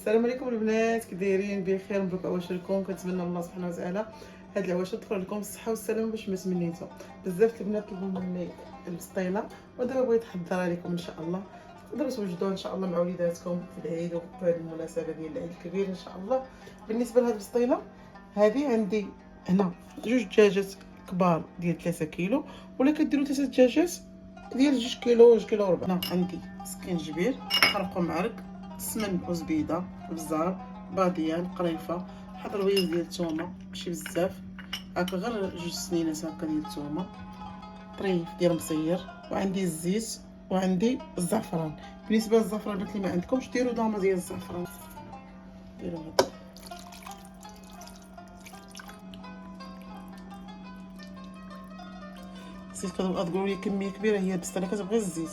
السلام عليكم البنات، كي دايرين؟ بخير، مبروك عواشركم. كنتمنى من الله سبحانه وتعالى هاد العواشر تدخل لكم الصحه والسلامه باش ما تمنيتو. بزاف البنات طلبوا مني البسطيله، ودابا بغيت نحضرها لكم ان شاء الله. تقدروا توجدوها ان شاء الله مع وليداتكم في العيد وفي هذه المناسبه ديال العيد الكبير ان شاء الله. بالنسبه لهاد البسطيله هذه، عندي هنا جوج دجاجات كبار ديال 3 كيلو، ولا كديروا 3 دجاجات ديال 2 كيلو 2 كيلو وربع. هنا عندي سكينجبير، خرق معرق، السمن وزبيده، بزار، باديان، قريفه، حضرويز ديال الثومه، ماشي بزاف، هكا غير 2 سنينات هكا ديال الثومه، طريف ديال مصير، وعندي الزيت، وعندي الزعفران. بالنسبه للزعفران اللي ما عندكمش ديروا ضامه ديال الزعفران، ديروا هذا. الزيت كتبقى تقولوا لي كميه كبيره هي، بس انا كتبغي الزيت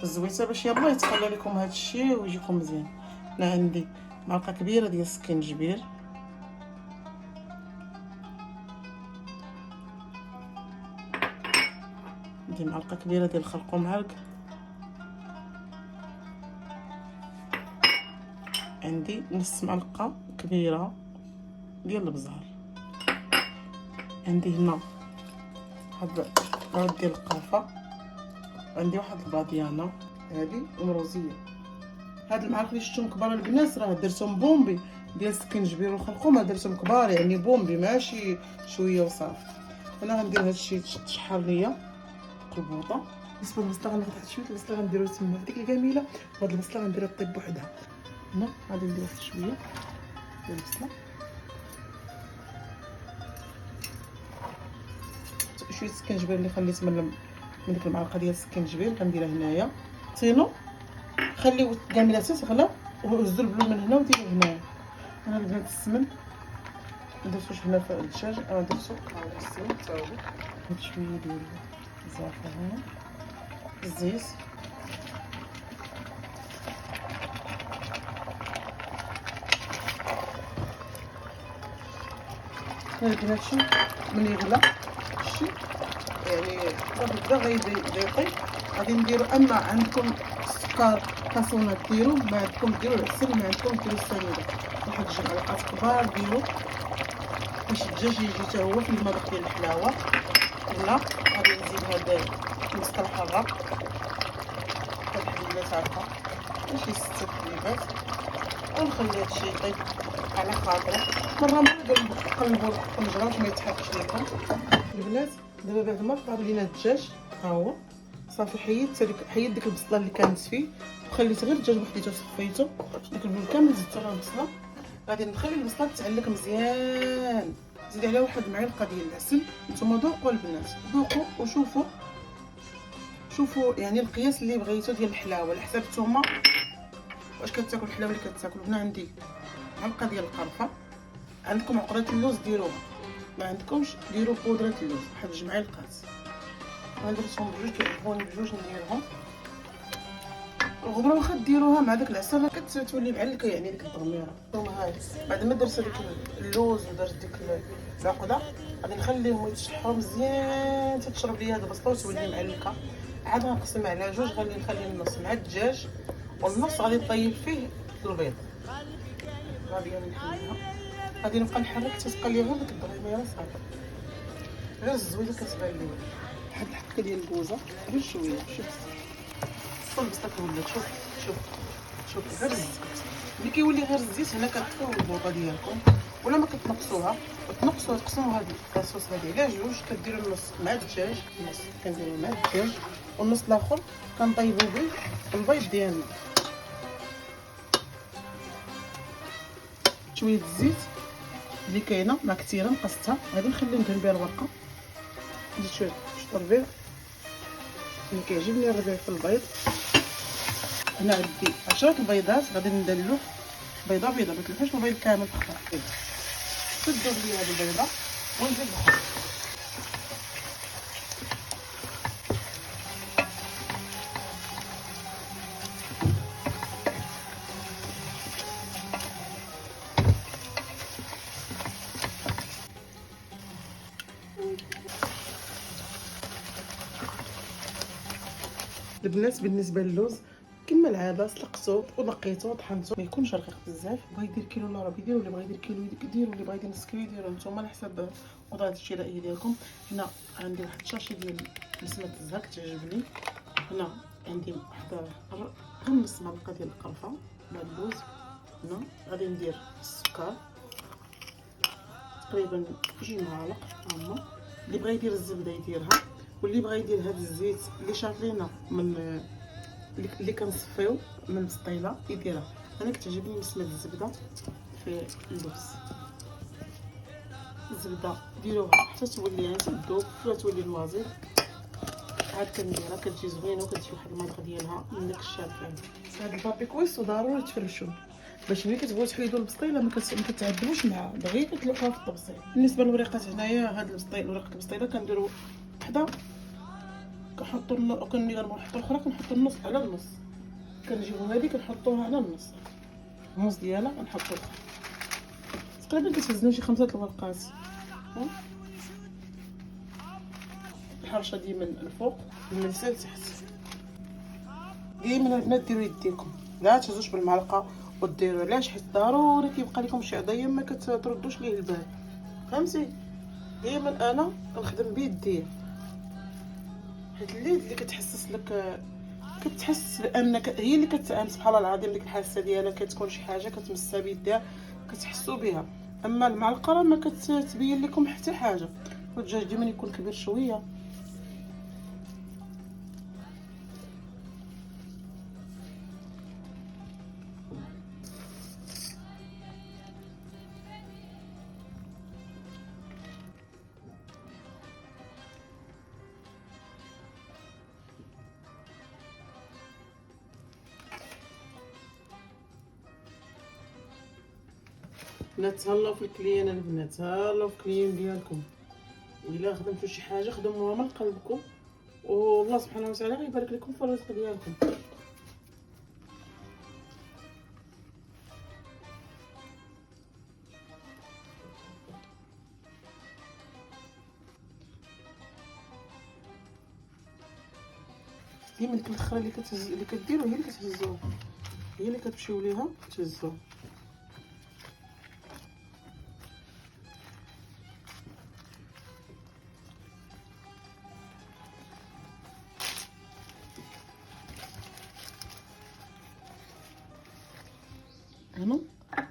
الزويته باش يلاه يتقلى لكم هذا الشيء ويجيكم مزيان. هنا عندي معلقه كبيره ديال السكينجبير، عندي معلقه كبيره ديال الخرق ومعرق، عندي نص معلقه كبيره ديال البزار، عندي هنا واحد العود ديال القرفه، عندي واحد الباديانه هذه ومروزيه. هاد المعالق اللي شفتهم كبار البنات راه درتهم بومبي ديال السكينجبير والخرقوم، درتهم كبار يعني بومبي ماشي شويه وصافي. انا غندير هادشي تشحر ليا القلبوطه. بالنسبه للبصله غناخد شويه البصله غنديروها تما في ديك الكاميله، وهاد البصله غنديرها طيب بوحدها. هنا غادي ندير واحد شويه ديال البصله، شويه السكينجبير اللي خليت من ديك المعلقه ديال السكينجبير غنديرها هنايا. صينو خليو الكاميله تتغلى وهزوا البلون من هنا وديروا هنايا. انا البنات السمن درتوش هنا في الدجاج، انا درتو ها السمن تا هو، شويه ديال الزعفران، الزيت، البنات شوف ملي يغلى شتي يعني بدا غيطيب. غادي نديرو، اما عندكم السكر كاسونه ديرو، ما عندكم ديرو العسل، ما عندكم ديرو السنيده. واحد 2 معلقات كبار ديرو باش الدجاج يجي حتى هو في المذاق ديال الحلاوه. هنا غادي نزيد هذا المسك الحاره، كنحل هكا شي 6 حليبات، ونخلي هادشي يطيب على خاطره. مره نقلبو الطنجره باش ما يتحرقش لكم البنات. دابا بعد ما طاب لينا الدجاج ها هو صافي، حيدت ديك البصله اللي كانت فيه، وخليت غير الدجاج بوحديته، صفيته داك البول كامل، زدت على البصله. غادي نخلي البصله تتعلق مزيان، زيد عليها واحد المعلقه ديال العسل. نتوما ذوقوا البنات، ذوقوا وشوفوا يعني القياس اللي بغيتو ديال الحلاوه على حساب نتوما واش كتاكل الحلاوه اللي كتاكل. هنا عندي معلقه ديال القرفه، عندكم عقره اللوز ديروها، ما عندكمش ديروا بودره اللوز واحد 2 معالق. انا درتهم بجوج، كيعجبوني بجوج نديرهم. الغبره واخا ديروها مع داك العسل كتولي معلكه يعني ديك الضميره. ثم هاي بعد ما درت هذيك اللوز ودرت ديك العقده، غادي نخليهم يتشحروا مزيان تتشرب لي هاد البصله وتولي معلكه. عاد غنقسمها على جوج، غادي نخلي النص مع الدجاج والنص غادي نطيب فيه البيض. غادي نحلها، غادي نبقى نحرك حتى تقلي غير ديك الضميره صافي. غير الزويده كتبان لي واحد الحبكه ديال الكوزه غير شويه، شوف البصله كولات، شوف غير الزيت. ملي كيولي غير الزيت هنا كتطفيو البوطه ديالكم، ولا ما كتنقصوها وتنقصوا تقسموا هاد الصوص هادي على جوج. كديروا النص مع الدجاج، النص كنديروا مع الدجاج، والنص الاخر كنطيبوا به البيض ديالنا. شويه الزيت اللي كاينه ما كثيره نقصتها، غادي نخلي ندهن بها الورقه. نزيد شويه الربيع اللي كيعجبني، الربيع في البيض. هنا عندي 10 البيضات، غادي ندلو بيضه ما تلوحوش البيض كامل في الخلاط. تدوب لي هذه البيضه ونزيد الخبز. البنات بالنسبه للوز كما العاده سلقتو ونقيتو وطحنتو، ما يكونش رقيق بزاف. بغا يدير كيلو الا ربع يدير، واللي بغا يدير كيلو يدير، واللي بغا يدير نص كيلو يديرو نتوما على حسب القدره الشرائيه ديالكم. هنا عندي واحد الشاشي ديال نسمه الزهر كتعجبني. هنا عندي واحد غير نص معلقه ديال القرفه مع اللوز. هنا غادي ندير السكر تقريبا 2 معالق هما. اللي بغا يدير الزبده يديرها، واللي بغا يدير هذا الزيت اللي شاطرينه من اللي كنصفيو من البسطيله يديرها. انا كتعجبني نسمه الزبده في اللوز. الزبده ديروها حتى تولي يعني تذوب ولا تولي نوازل، عاد كنديرها كتجي زوينه وكتجي واحد المذاق ديالها من داك الشافعي. هاد البابيكويس ضروري تفرشوه باش ملي كتبغيو تحيدوا البسطيله ما كتعذبوش معاه، دغيا كتلقاوها في الطبسيل. بالنسبه للوريقات هنايا هاد البسطيل ورقه البسطيله كنديروا وحده كنحطوا كنملي غنحطوا الاخرى كنحطوا النص على النص، كنجيبوا هذه كنحطوها على النص ديالها كنحطوا تقريبا كتهزنا شي 5 الورقات. الحرشه ديما الفوق من التحت. ديما البنات ديروا يديكم، لا تهزوش بالمعلقه وديروا. علاش؟ حيت ضروري كيبقى لكم شي عضيه ما كتردوش ليه البال، فهمتي؟ ديما انا كنخدم بيديا، حيت اليد اللي كتحسس لك كتحس بانك هي اللي سبحان الله العظيم ديك الحاسه ديالها كتكون شي حاجه كتمسها بيديها كتحسوا بها. اما المعلقه راه ما كتبين لكم حتى حاجه. والدجاج ديما يكون كبير شويه. البنات تهلاو في الكليان، البنات تهلاو في الكليان ديالكم، الا خدمتوا شي حاجه خدموها من قلبكم والله سبحانه وتعالى غيبارك لكم في الرزق ديالكم. ديما ديك الاخرى اللي كديروا هي اللي كتهزوها، هي اللي كتمشيو ليها تهزوها. هنا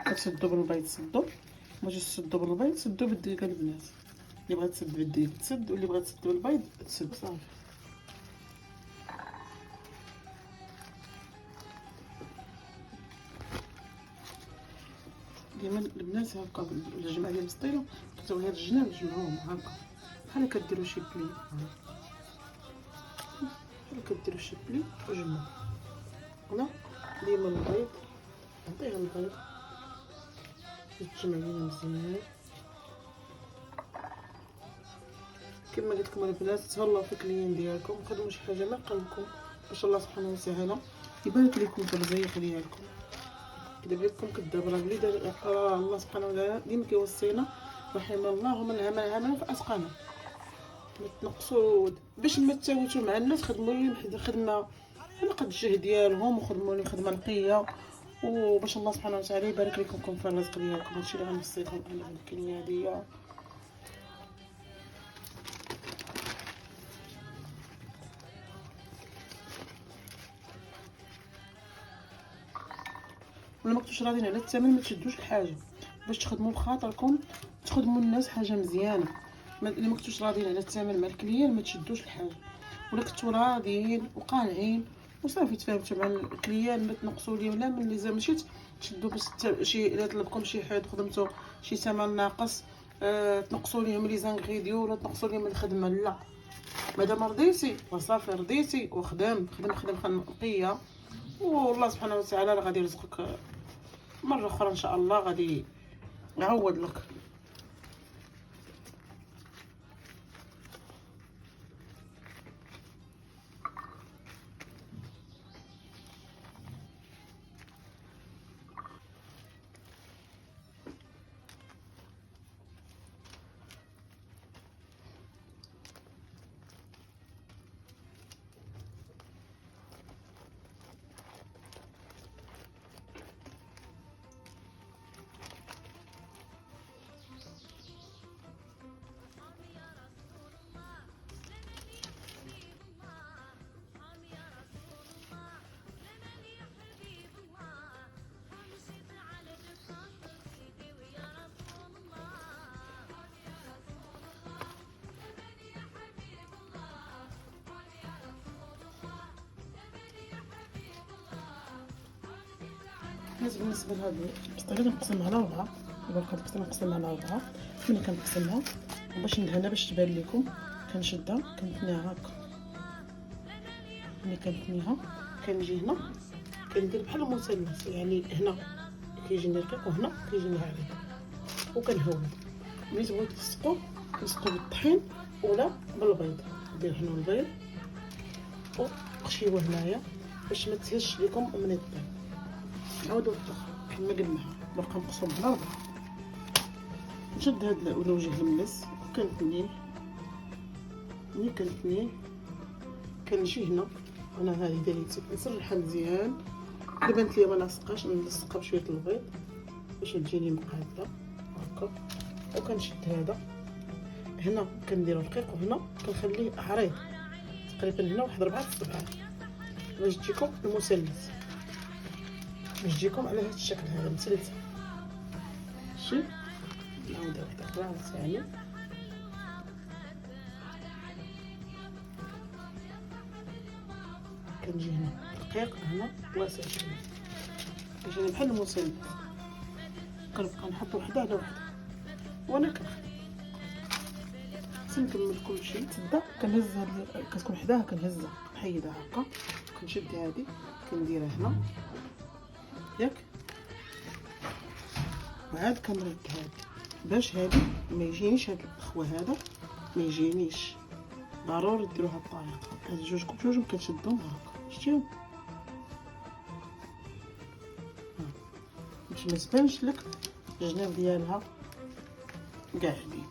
كتسدو بالبيض، سدو ماشي تسدو بالبيض، سدو بالدقيقه البنات. اللي بغات تسد بالدقيق تسد، واللي بغات تسد بالبيض تسد صافي. ديما البنات هكا الجمع ديال البسطيله كتاو هاد الجناب تجمعوهم هكا بحال كديروا شي بلي، بحال كديروا شي بلي وجمعوا. هنا ديما البيض نعطيها البيض تجمع لينا مزيان. كما قلت لكم البنات تهلاو في الكليان ديالكم، خدموا شي حاجه من قلبكم باش الله سبحانه وتعالى يبارك لكم في الرزق ديالكم. كدير لكم كدابر وليد الله سبحانه وتعالى ديما كيوصينا رحم الله من هم فاتقنا. تنقصوا باش ما تساوتوا مع الناس، خدموا لي خدمه على قد الجهد ديالهم، وخدموا لي خدمه نقيه وباش الله سبحانه وتعالى يبارك لكم في الرزق ديالكم. هادشي اللي غنوصيكم انا بالكلمه هاديه. ولا ما كنتوش راضيين على الثمن ما تشدوش الحاجه باش تخدموا بخاطركم، تخدموا الناس حاجه مزيانه. اللي ما كنتوش راضيين على الثمن مع الكليان ما تشدوش الحاجه، ولا كنتو راضيين وقانعين وصافي تفاهمتوا مع الكليان ما تنقصوا ليه ولا من لازم ماشي تشدوا باش شي الا طلبكم شي حد خدمتو شي ثمن ناقص تنقصوا ليهم لي زانغريديو ولا تنقصوا ليهم الخدمه. لا، مادام رضيتي وصافي رضيتي وخدم نقيه، والله سبحانه وتعالى راه غادي يرزقك مره اخرى ان شاء الله، غادي يعوض لك. حيت بالنسبه لهاد البسطيله كنقسمها على 4. دابا هاد البسطيله نقسمها على 4. ملي كنقسمها باش ندهنها باش تبان لكم كنشدها كنتنيها هكا. ملي كنتنيها كنجي هنا كندير بحال مثلث، يعني هنا كيجيني رقيق وهنا كيجيني عريض وكنهود. ملي تبغيو تلصقوا تلصقوا بالطحين ولا بالبيض. ندير هنا البيض وقشيوه هنايا باش ما تهش لكم ومن طيب. نعاودو كما قلنا باقا مقسوم على 4. نشد هاد الوجه الملس وكنتنيه. ملي كنتنيه كنجي هنا هذه دايرتي نسرحها مزيان. الا بانت لي ما لاصقاش نلصقها بشويه البيض باش تجيني مقاده هكا. وكنشد هذا هنا كنديرو رقيق وهنا كنخليه عريض تقريبا هنا واحد 4 صباعات باش تجيكم المثلث، باش تجيكم على هذا الشكل هذا مثلثه. ماشي نعاودو واحده اخرى ثاني. كنجي هنا رقيق هنا واسع شويه كيجيني بحال المثلث. كنبقى نحط وحده على وحده وانا كنخدم حتى نكمل كلشي. تبدا كنهز هاد كتكون حداها كنهزها نحيدها هكا. كنشد هادي كنديرها هنا ياك، وعاد كنرد هادي باش هادي ما يجينيش هاد الخوا هذا ما يجينيش. ضروري ديروا هاد الطريقه. هاد جوج بجوج كنشدهم هكا شتيهم باش ما تبانش لك الجناب ديالها قاعدين.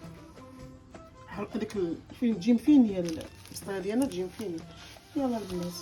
هذيك فين تجي مفين هي البسطيله ديالنا تجي مفين. يلا البنات